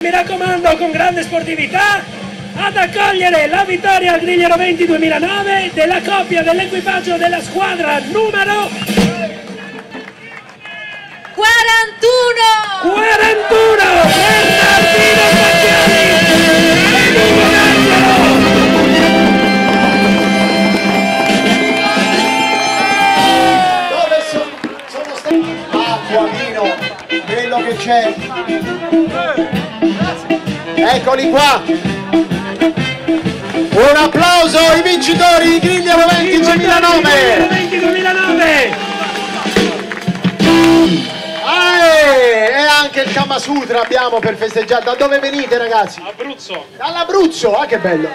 Mi raccomando, con grande sportività, ad accogliere la vittoria al Grigliero 20 2009 della coppia dell'equipaggio della squadra numero 41! Bernardino Pacchiani e Ugo D'Angelo! Dove sono stati? Acqua, vino, quello che c'è. Eccoli qua. Un applauso ai vincitori di Grigliero 20 2009. 20 2009! E anche il Kama Sutra abbiamo per festeggiare. Da dove venite, ragazzi? Abruzzo. Dall'Abruzzo, ah che bello.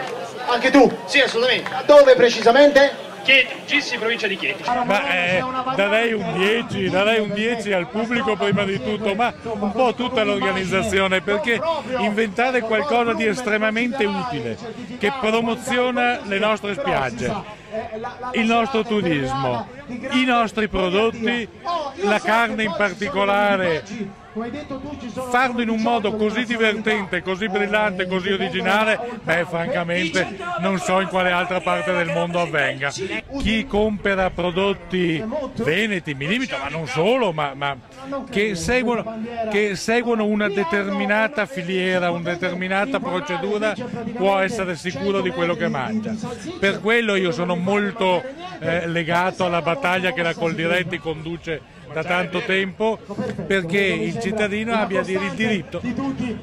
Anche tu? Sì, assolutamente. Da dove precisamente? Chieti, Gissi, provincia di Chieti. Darei un 10 al pubblico prima di tutto, ma un po' tutta l'organizzazione, perché inventare qualcosa di estremamente utile, che promoziona le nostre spiagge, il nostro turismo, i nostri prodotti, la carne in particolare, farlo in un modo così divertente, così brillante, così originale, beh, francamente non so in quale altra parte del mondo avvenga. Chi compra prodotti veneti, mi limito, ma non solo, ma che seguono una determinata filiera, una determinata procedura, può essere sicuro di quello che mangia. Per quello io sono molto legato alla battaglia che la Coldiretti conduce da tanto tempo, perché il cittadino abbia il diritto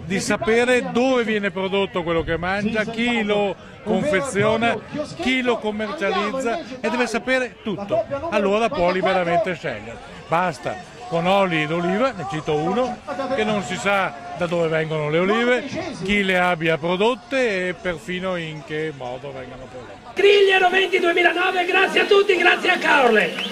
di sapere dove viene prodotto quello che mangia, chi lo confeziona, chi lo commercializza, e deve sapere tutto, allora può liberamente scegliere. Basta con oli d'oliva, ne cito uno, che non si sa da dove vengono le olive, chi le abbia prodotte e perfino in che modo vengano prodotte. Grigliero 20 2009, grazie a tutti, grazie a Caorle!